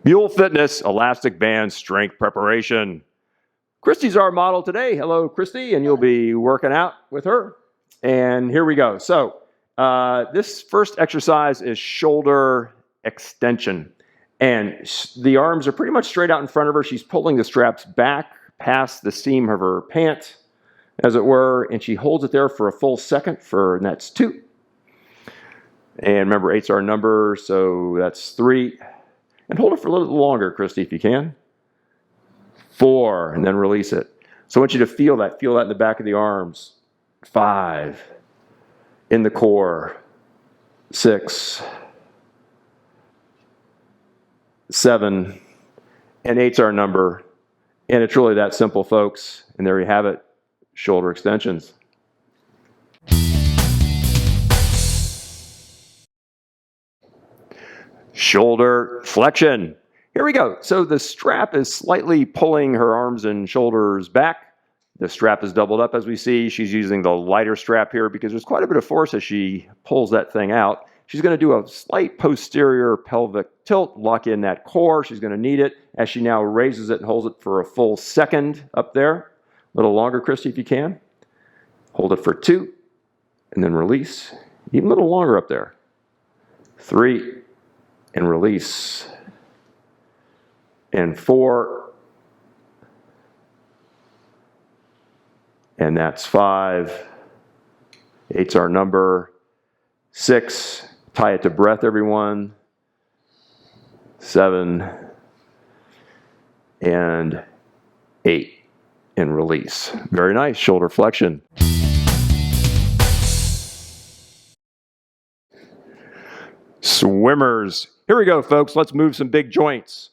Mule Fitness, elastic band strength preparation. Christy's our model today. Hello, Christy, and you'll be working out with her. And here we go. So this first exercise is shoulder extension. And the arms are pretty much straight out in front of her. She's pulling the straps back past the seam of her pant, as it were, and she holds it there for a full second, and that's 2. And remember, 8's our number, so that's 3. And hold it for a little longer, Christy, if you can. 4, and then release it. So I want you to feel that in the back of the arms. 5, in the core. 6, 7, and 8's our number. And it's really that simple, folks. And there you have it, shoulder extensions. Shoulder flexion. Here we go. So the strap is slightly pulling her arms and shoulders back. The strap is doubled up as we see. She's using the lighter strap here because there's quite a bit of force as she pulls that thing out. She's going to do a slight posterior pelvic tilt, lock in that core. She's going to need it as she now raises it and holds it for a full second up there. A little longer, Christy, if you can. Hold it for 2 and then release. Even a little longer up there. 3 and release. And 4. And that's 5. 8's our number. 6. Tie it to breath, everyone. 7. And 8. And release. Very nice. Shoulder flexion. Swimmers. Here we go, folks. Let's move some big joints.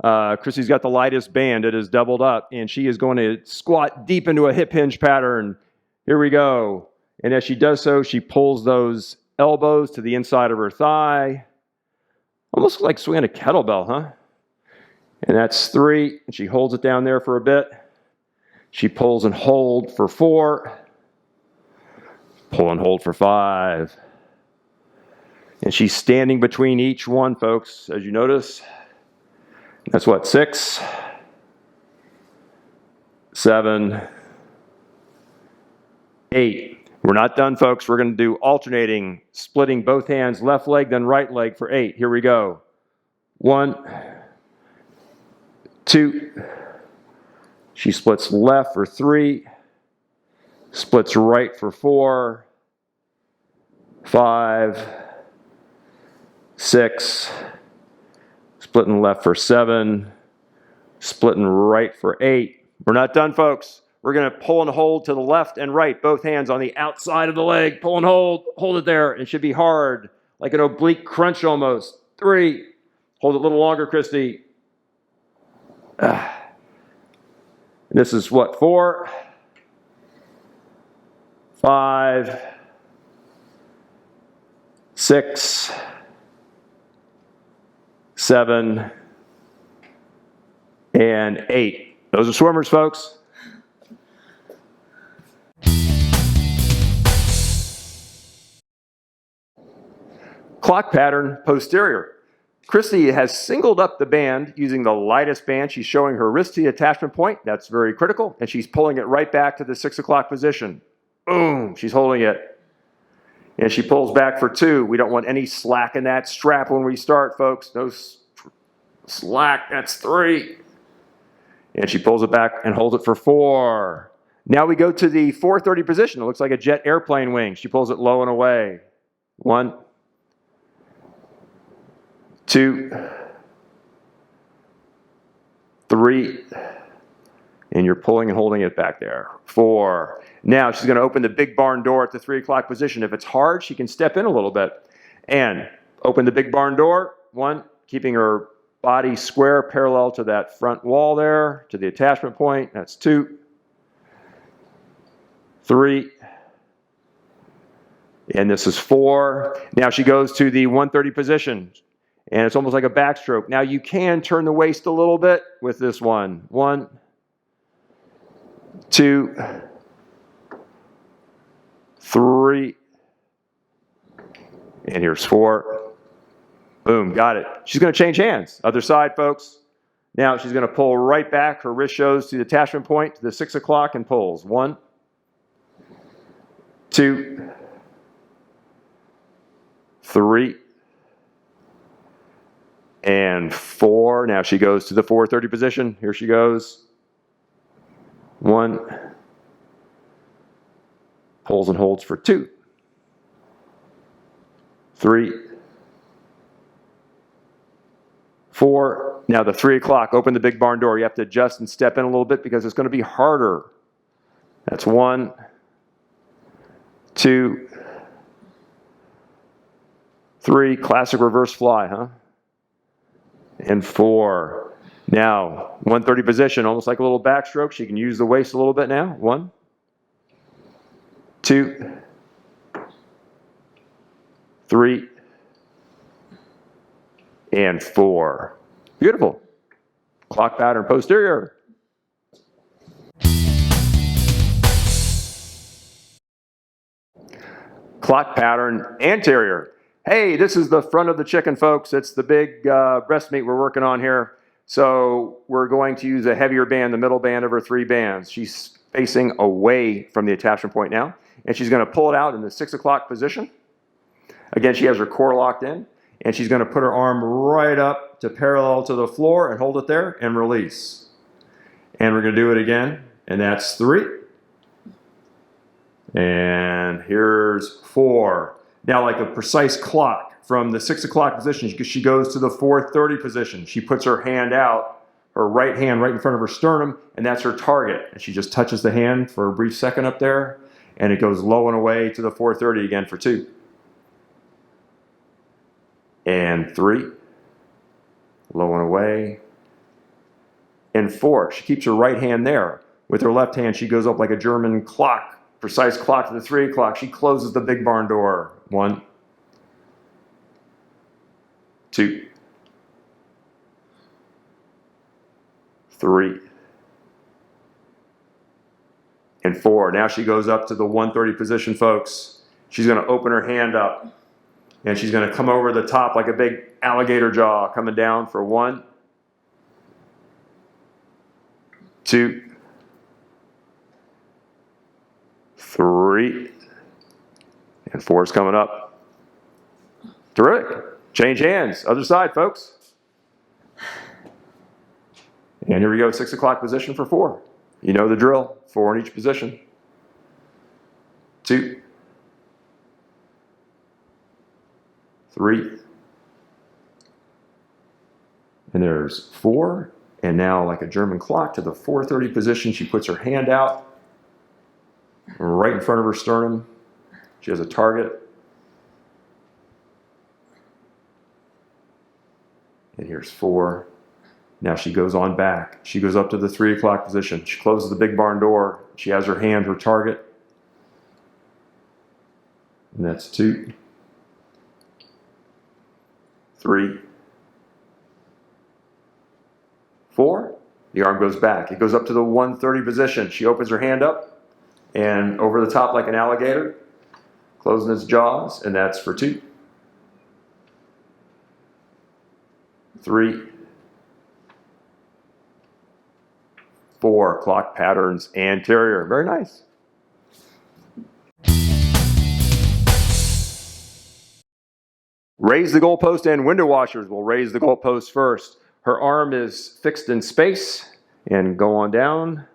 Chrissy's got the lightest band. It is doubled up, and she is going to squat deep into a hip hinge pattern. Here we go. And as she does so, she pulls those elbows to the inside of her thigh. Almost like swinging a kettlebell, huh? And that's 3. And she holds it down there for a bit. She pulls and hold for 4. Pull and hold for 5. And she's standing between each one, folks, as you notice. That's what, 6, 7, 8. We're not done, folks. We're going to do alternating, splitting both hands, left leg, then right leg for 8. Here we go. 1, 2. She splits left for 3, splits right for 4, 5, 6, splitting left for 7, splitting right for 8. We're not done, folks. We're going to pull and hold to the left and right, both hands on the outside of the leg. Pull and hold it there. It should be hard, like an oblique crunch almost. 3, hold it a little longer, Christy. This is what, 4, 5, 6, 7, and 8. Those are swimmers, folks. Clock pattern posterior. Christy has singled up the band using the lightest band. She's showing her wrist to the attachment point. That's very critical. And she's pulling it right back to the 6 o'clock position. Boom, she's holding it. And she pulls back for 2. We don't want any slack in that strap when we start, folks. No slack, that's 3. And she pulls it back and holds it for 4. Now we go to the 4:30 position. It looks like a jet airplane wing. She pulls it low and away. 1, 2, 3. And you're pulling and holding it back there. 4. Now she's going to open the big barn door at the 3 o'clock position. If it's hard, she can step in a little bit. And open the big barn door. 1, keeping her body square parallel to that front wall there, to the attachment point. That's 2, 3. And this is 4. Now she goes to the 1:30 position. And it's almost like a backstroke. Now you can turn the waist a little bit with this one. 1, 2, 3. And here's 4. Boom, got it. She's going to change hands. Other side, folks. Now she's going to pull right back. Her wrist shows to the attachment point to the 6 o'clock and pulls. 1, 2, 3, and 4. Now she goes to the 4:30 position. Here she goes. 1, pulls and holds for 2, 3, 4. Now the 3 o'clock, open the big barn door. You have to adjust and step in a little bit because it's going to be harder. That's 1, 2, 3. Classic reverse fly, huh? And 4. Now, 1:30 position, almost like a little backstroke. She can use the waist a little bit now. 1, 2, 3, and 4. Beautiful. Clock pattern posterior. Clock pattern anterior. Hey, this is the front of the chicken, folks. It's the big breast meat we're working on here. So we're going to use a heavier band, the middle band of her 3 bands. She's facing away from the attachment point now, and she's going to pull it out in the 6 o'clock position. Again, she has her core locked in, and she's going to put her arm right up to parallel to the floor and hold it there and release. And we're going to do it again, and that's 3. And here's 4. Now, like a precise clock, from the 6 o'clock position, she goes to the 4:30 position. She puts her hand out, her right hand right in front of her sternum, and that's her target. And she just touches the hand for a brief second up there, and it goes low and away to the 4:30 again for 2. And 3. Low and away. And 4. She keeps her right hand there. With her left hand, she goes up like a German clock, precise clock to the 3 o'clock. She closes the big barn door. 1, 2, 3, and 4. Now she goes up to the 1:30 position, folks. She's going to open her hand up, and she's going to come over the top like a big alligator jaw coming down for 1, 2, 3, and 4 is coming up. Terrific. Change hands. Other side, folks. And here we go, 6 o'clock position for 4. You know the drill. 4 in each position. 2, 3, and there's 4. And now, like a German clock, to the 4:30 position, she puts her hand out right in front of her sternum. She has a target. And here's 4. Now she goes on back. She goes up to the 3 o'clock position. She closes the big barn door. She has her hand, her target. And that's 2, 3, 4. The arm goes back. It goes up to the 1:30 position. She opens her hand up and over the top like an alligator, closing its jaws, and that's for 2, 3, 4. Clock patterns anterior. Very nice. Raise the goalpost and window washers. We'll raise the goalpost first. Her arm is fixed in space and go on down.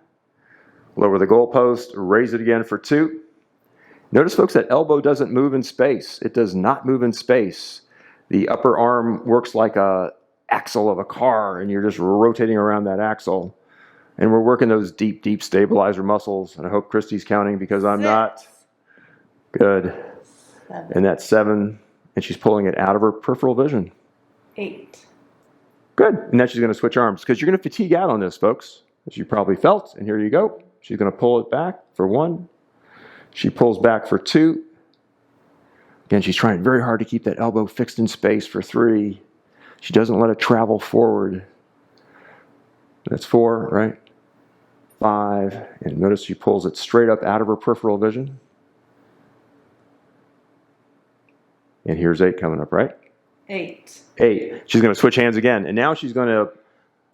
Lower the goalpost, raise it again for 2. Notice, folks, that elbow doesn't move in space. It does not move in space. The upper arm works like a axle of a car, and you're just rotating around that axle. And we're working those deep, deep stabilizer muscles. And I hope Christy's counting because I'm 6. not. Good. 7. And that's 7. And she's pulling it out of her peripheral vision. 8. Good. And now she's going to switch arms because you're going to fatigue out on this, folks, as you probably felt. And here you go. She's going to pull it back for 1. She pulls back for 2. Again, she's trying very hard to keep that elbow fixed in space for 3. She doesn't let it travel forward. That's 4, right? 5. And notice she pulls it straight up out of her peripheral vision. And here's 8 coming up, right? 8. 8. She's going to switch hands again. And now she's going to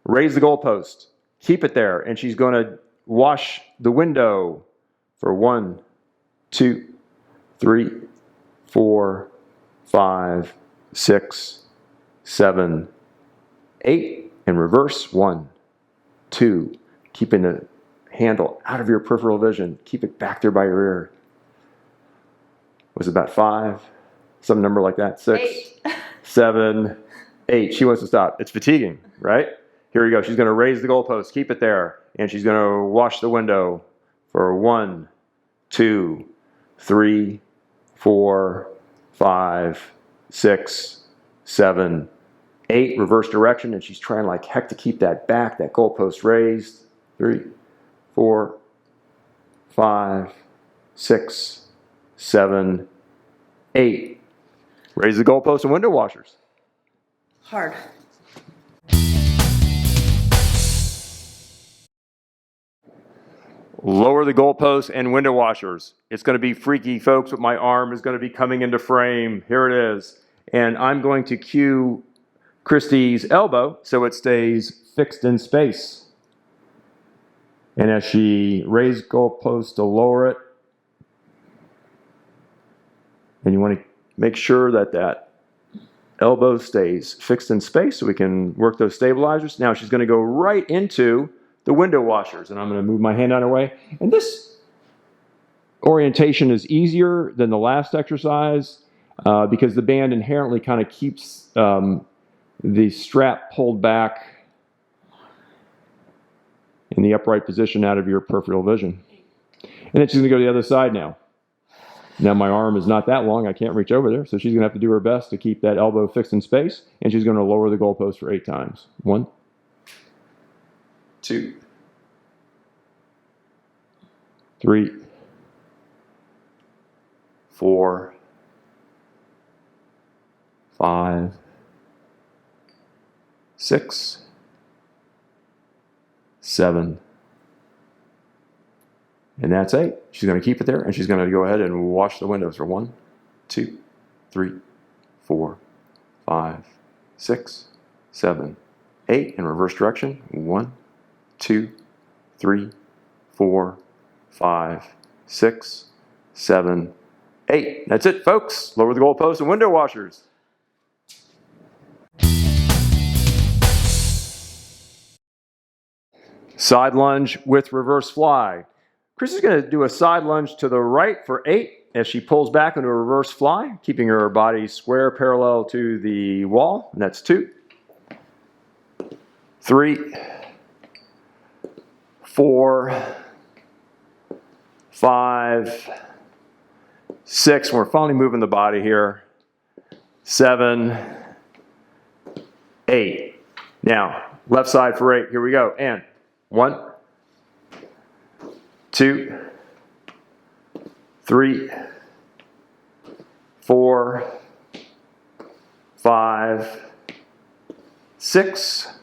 raise the goalpost. Keep it there. And she's going to wash the window for 1, 2, 3, 4, 5, 6, 7, 8. And reverse. 1, 2. Keeping the handle out of your peripheral vision. Keep it back there by your ear. Was it about 5? Some number like that. 6, 8. 7, 8. She wants to stop. It's fatiguing, right? Here we go. She's going to raise the goalpost. Keep it there. And she's going to wash the window for 1, 2, 3, 4, 5, 6, 7, 8. Reverse direction. And she's trying like heck to keep that back, that goalpost raised. 3, 4, 5, 6, 7, 8. Raise the goalpost and window washers. Hard. Lower the goalpost and window washers. It's going to be freaky, folks, but my arm is going to be coming into frame. Here it is. And I'm going to cue Christy's elbow so it stays fixed in space. And as she raises goalpost to lower it, and you want to make sure that that elbow stays fixed in space so we can work those stabilizers. Now she's going to go right into the window washers, and I'm going to move my hand out of the way. And this orientation is easier than the last exercise because the band inherently kind of keeps the strap pulled back in the upright position out of your peripheral vision. And then she's going to go to the other side now. Now my arm is not that long, I can't reach over there, so she's going to have to do her best to keep that elbow fixed in space, and she's going to lower the goalpost for 8 times. 1, 2, 3, 4, 5, 6, 7, and that's 8. She's going to keep it there, and she's going to go ahead and wash the windows for 1, 2, 3, 4, 5, 6, 7, 8. In reverse direction. 1, 2, 3, 4, 5, 6, 7, 8. That's it, folks. Lower the goalposts and window washers. Side lunge with reverse fly. Chris is going to do a side lunge to the right for 8 as she pulls back into a reverse fly, keeping her body square parallel to the wall. And that's 2, 3, 4, 5, 6. We're finally moving the body here. 7, 8. Now, left side for 8. Here we go. And 1, 2, 3, 4, 5, 6,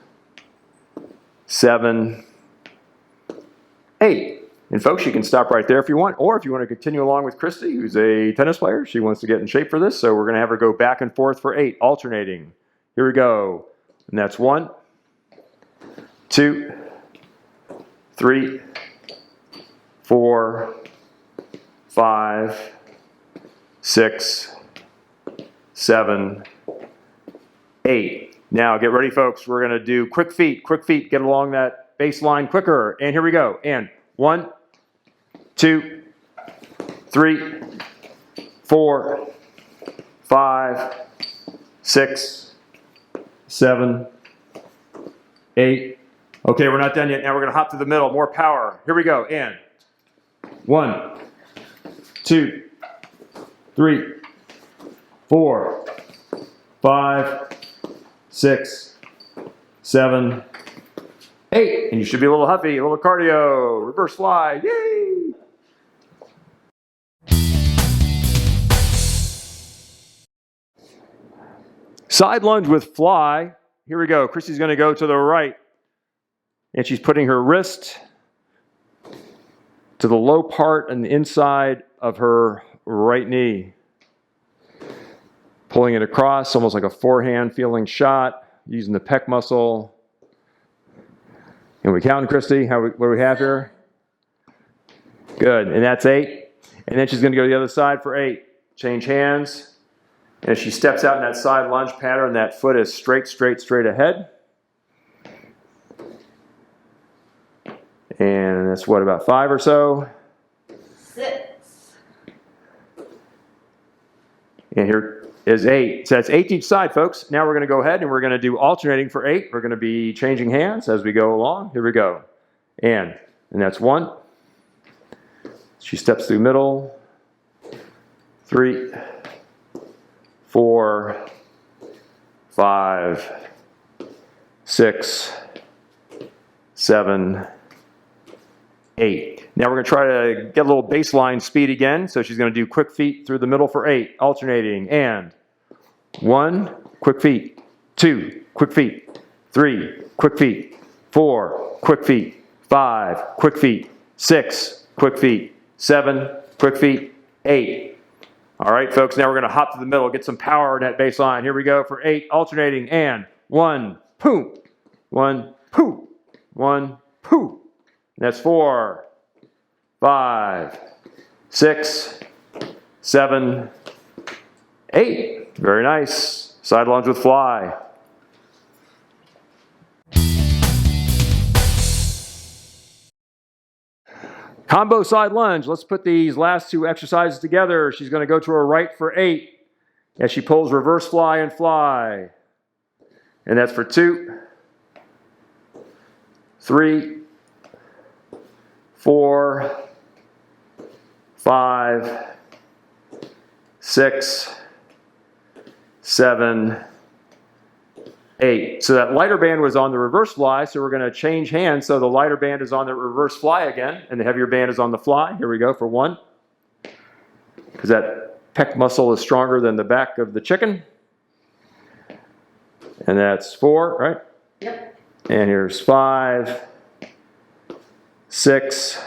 7, 8. And folks, you can stop right there if you want, or if you want to continue along with Christy, who's a tennis player, she wants to get in shape for this, so we're going to have her go back and forth for 8, alternating. Here we go. And that's 1, 2, 3, 4, 5, 6, 7, 8. Now get ready, folks. We're going to do quick feet. Quick feet. Get along that baseline quicker. And here we go. And 1, 2, 3, 4, 5, 6, 7, 8. Okay, we're not done yet. Now we're going to hop to the middle. More power. Here we go. And 1, 2, 3, 4, 5, 6, 7, 8. And you should be a little huffy, a little cardio. Reverse fly. Yay! Side lunge with fly. Here we go. Christy's going to go to the right. And she's putting her wrist to the low part and the inside of her right knee. Pulling it across, almost like a forehand feeling shot, using the pec muscle. And we counting, Christy? What do we have here? Good, and that's 8. And then she's going to go to the other side for 8. Change hands. And as she steps out in that side lunge pattern, that foot is straight ahead. And that's what, about 5 or so? 6. And here is 8. So that's 8 each side, folks. Now we're going to go ahead and we're going to do alternating for 8. We're going to be changing hands as we go along. Here we go. And that's 1. She steps through middle. 3, 4, 5, 6, 7, 8. Now we're going to try to get a little baseline speed again. So she's going to do quick feet through the middle for 8, alternating. And 1, quick feet. 2, quick feet. 3, quick feet. 4, quick feet. 5, quick feet. 6, quick feet. 7, quick feet. 8. All right, folks, now we're going to hop to the middle, get some power in that baseline. Here we go for 8, alternating. And 1, poo. 1, poo. 1, poo. That's 4, 5, 6, 7, 8. Very nice. Side lunge with fly. Combo side lunge. Let's put these last 2 exercises together. She's going to go to her right for 8 as she pulls reverse fly and fly. And that's for 2, 3, 4, 5, 6, 7, 8. So that lighter band was on the reverse fly, so we're going to change hands. So the lighter band is on the reverse fly again, and the heavier band is on the fly. Here we go for 1. Because that pec muscle is stronger than the back of the chicken. And that's 4, right? Yep. And here's 5, 6,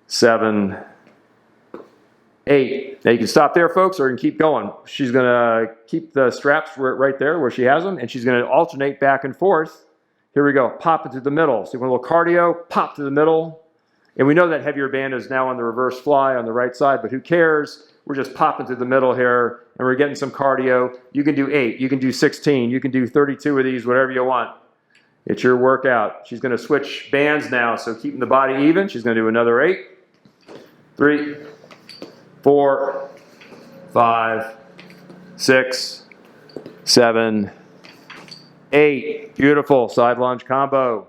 7, 8. Now you can stop there, folks, or you can keep going. She's going to keep the straps right there where she has them, and she's going to alternate back and forth. Here we go. Pop into the middle. So you want a little cardio, pop to the middle. And we know that heavier band is now on the reverse fly on the right side, but who cares? We're just popping through the middle here, and we're getting some cardio. You can do 8. You can do 16. You can do 32 of these, whatever you want. It's your workout. She's going to switch bands now, so keeping the body even. She's going to do another 8. 3, 4, 5, 6, 7, 8. Beautiful. Side lunge combo.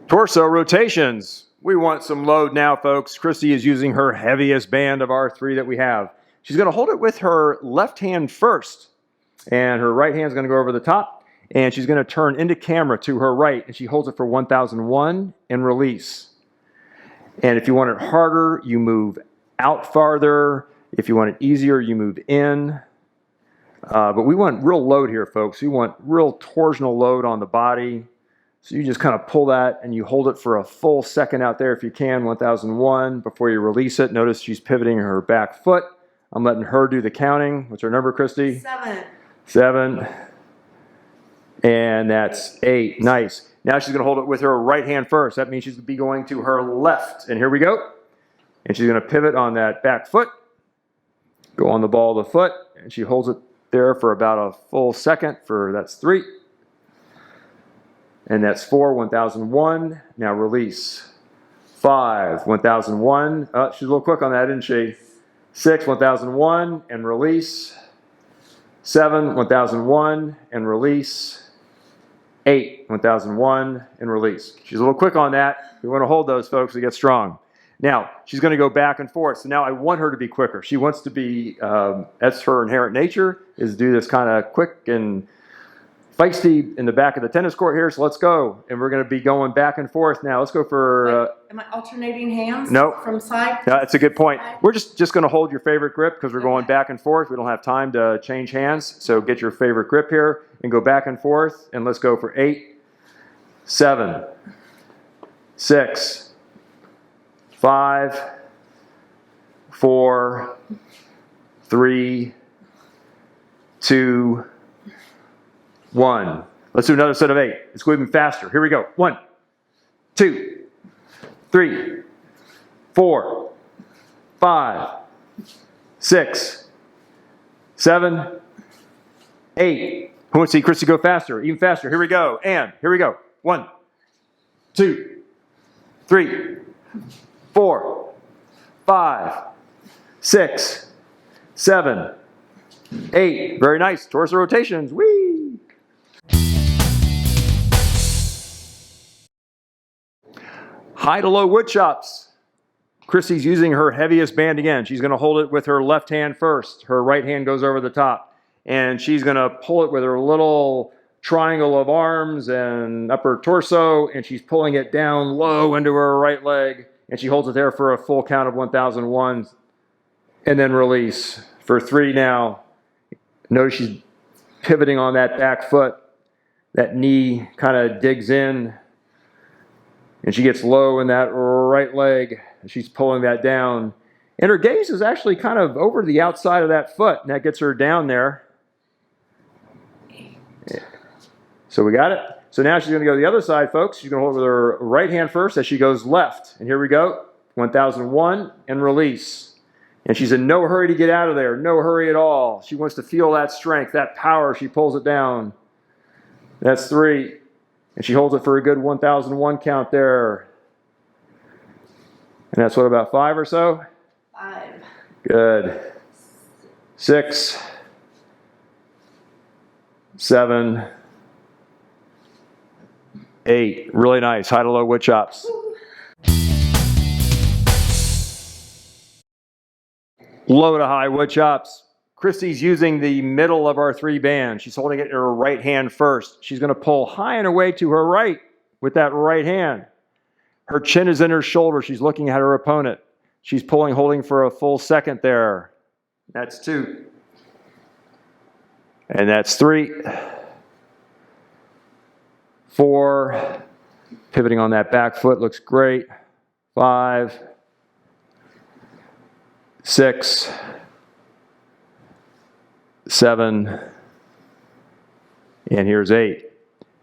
Torso rotations. We want some load now, folks. Christy is using her heaviest band of our 3 that we have. She's going to hold it with her left hand first, and her right hand is going to go over the top, and she's going to turn into camera to her right, and she holds it for 1001 and release. And if you want it harder, you move out farther. If you want it easier, you move in. But we want real load here, folks. We want real torsional load on the body. So you just kind of pull that and you hold it for a full second out there if you can, 1001, before you release it. Notice she's pivoting her back foot. I'm letting her do the counting. What's her number, Christy? 7. 7. And that's 8. Nice. Now she's going to hold it with her right hand first. That means she's going to be going to her left. And here we go. And she's going to pivot on that back foot. Go on the ball of the foot. And she holds it there for about a full second that's 3. And that's 4, 1001. Now release. 5, 1001. Oh, she's a little quick on that, isn't she? 6, 1001, and release. 7, 1001, and release. 8, 1001, and release. She's a little quick on that. We want to hold those, folks, to get strong. Now, she's going to go back and forth. So now I want her to be quicker. She wants to be, that's her inherent nature, is do this kind of quick and feisty in the back of the tennis court here. So let's go. And we're going to be going back and forth now. Let's go for... am I alternating hands? No. From side? No, that's a good point. We're just going to hold your favorite grip because we're going back and forth. We don't have time to change hands. So get your favorite grip here and go back and forth. And let's go for 8, 7, 6, 5, 4, 3, 2, 1. Let's do another set of 8. Let's go even faster. Here we go. 1, 2, 3, 4, 5, 6, 7, 8. Who wants to see Christy go faster? Even faster. Here we go. And here we go. 1, 2, 3, 4, 5, 6, 7, 8. Very nice. Torso rotations. Whee! High to low wood chops. Christy's using her heaviest band again. She's going to hold it with her left hand first. Her right hand goes over the top. And she's going to pull it with her little triangle of arms and upper torso. And she's pulling it down low into her right leg. And she holds it there for a full count of 1001. And then release for 3 now. Notice she's pivoting on that back foot. That knee kind of digs in. And she gets low in that right leg. She's pulling that down. And her gaze is actually kind of over the outside of that foot. And that gets her down there. So we got it. So now she's going to go to the other side, folks. She's going to hold it with her right hand first as she goes left. And here we go. 1001 and release. And she's in no hurry to get out of there. No hurry at all. She wants to feel that strength, that power. She pulls it down. That's 3. And she holds it for a good 1001 count there. And that's what, about 5 or so? 5. Good. 6, 7, 8. Really nice. High to low wood chops. Low to high wood chops. Christy's using the middle of our 3 bands. She's holding it in her right hand first. She's going to pull high and away to her right with that right hand. Her chin is in her shoulder. She's looking at her opponent. She's pulling, holding for a full second there. That's 2. And that's 3. 4. Pivoting on that back foot looks great. 5. 6. 7. And here's 8.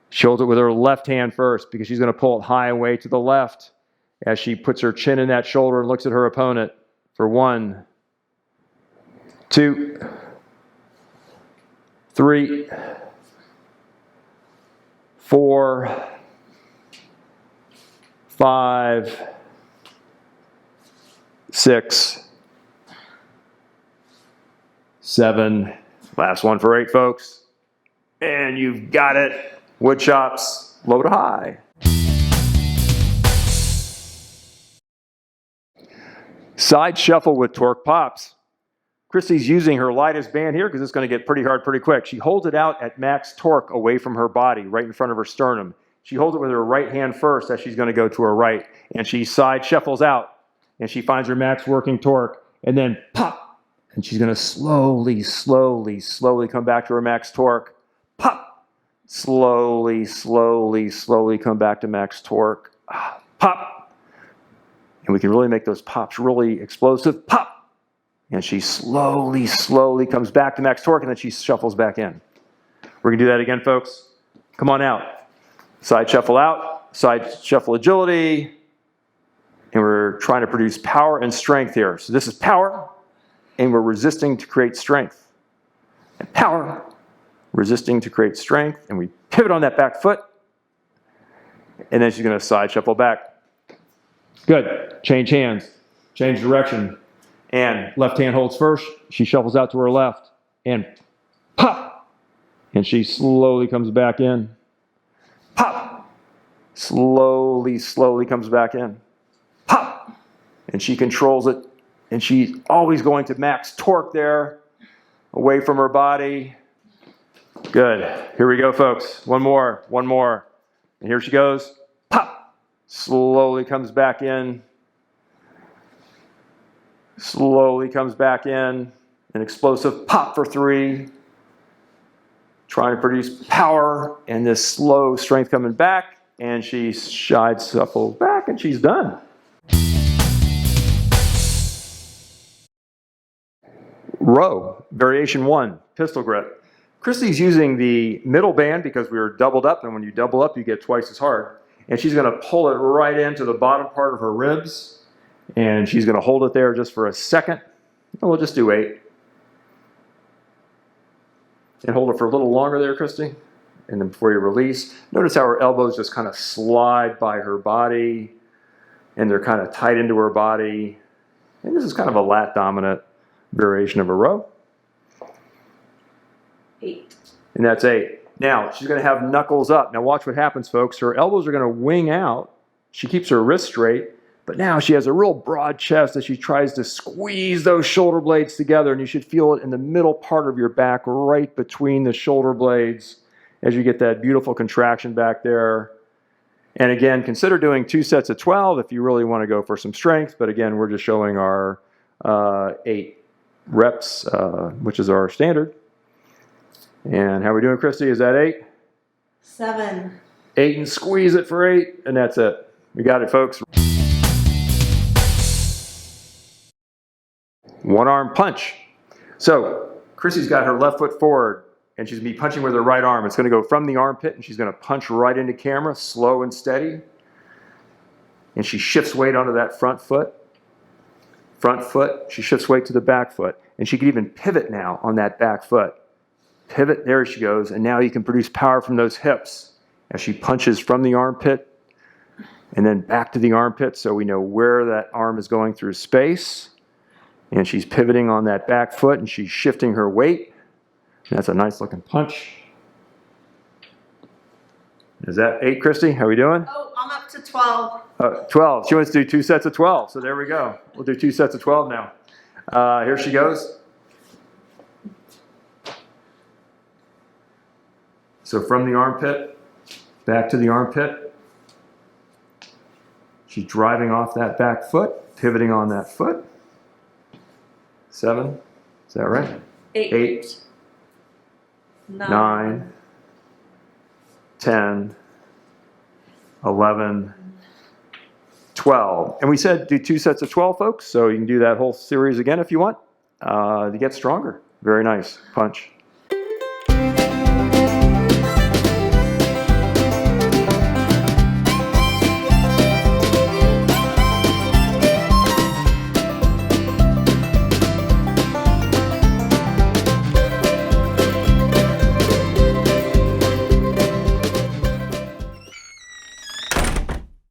She holds it with her left hand first because she's going to pull it high and way to the left as she puts her chin in that shoulder and looks at her opponent for 1, 2, 3, 4, 5, 6, 7. Last one for 8, folks. And you've got it. Wood chops, low to high. Side shuffle with torque pops. Christy's using her lightest band here because it's going to get pretty hard pretty quick. She holds it out at max torque away from her body, right in front of her sternum. She holds it with her right hand first as she's going to go to her right. And she side shuffles out. And she finds her max working torque. And then pop. And she's going to slowly come back to her max torque. Pop. Slowly come back to max torque. Pop. And we can really make those pops really explosive. Pop. And she slowly comes back to max torque, and then she shuffles back in. We're going to do that again, folks. Come on out. Side shuffle out. Side shuffle agility. And we're trying to produce power and strength here. So this is power, and we're resisting to create strength. And power, resisting to create strength, and we pivot on that back foot, and then she's going to side shuffle back. Good. Change hands. Change direction. And left hand holds first. She shuffles out to her left, and pop! And she slowly comes back in. Pop! Slowly comes back in. Pop! And she controls it, and she's always going to max torque there, away from her body. Good. Here we go, folks. One more. And here she goes. Pop! Slowly comes back in. Slowly comes back in. An explosive pop for 3. Trying to produce power and this slow strength coming back. And she side shuffles back and she's done. row, variation 1, pistol grip. Christy's using the middle band because we were doubled up, and when you double up, you get twice as hard. And she's going to pull it right into the bottom part of her ribs, and she's going to hold it there just for a second. And we'll just do 8. And hold it for a little longer there, Christy. And then before you release, notice how her elbows just kind of slide by her body, and they're kind of tight into her body. And this is kind of a lat dominant variation of a row. 8. And that's 8. Now, she's going to have knuckles up. Now watch what happens, folks. Her elbows are going to wing out. She keeps her wrist straight, but now she has a real broad chest as she tries to squeeze those shoulder blades together, and you should feel it in the middle part of your back, right between the shoulder blades, as you get that beautiful contraction back there. And again, consider doing 2 sets of 12 if you really want to go for some strength, but again, we're just showing our 8 reps, which is our standard. And how are we doing, Christy? Is that 8? 7. 8 and squeeze it for 8, and that's it. We got it, folks. One arm punch. So Christy's got her left foot forward, and she's going to be punching with her right arm. It's going to go from the armpit, and she's going to punch right into camera, slow and steady. And she shifts weight onto that front foot. Front foot, she shifts weight to the back foot. And she can even pivot now on that back foot. Pivot, there she goes, and now you can produce power from those hips as she punches from the armpit and then back to the armpit, so we know where that arm is going through space. And she's pivoting on that back foot, and she's shifting her weight. That's a nice looking punch. Is that 8, Christy? How are we doing? Oh, I'm up to 12. 12. She wants to do 2 sets of 12, so there we go. We'll do 2 sets of 12 now. Here she goes. So from the armpit, back to the armpit. She's driving off that back foot, pivoting on that foot. 7, is that right? 8, 9, 10, 11, 12. And we said do 2 sets of 12, folks, so you can do that whole series again if you want to get stronger. Very nice punch.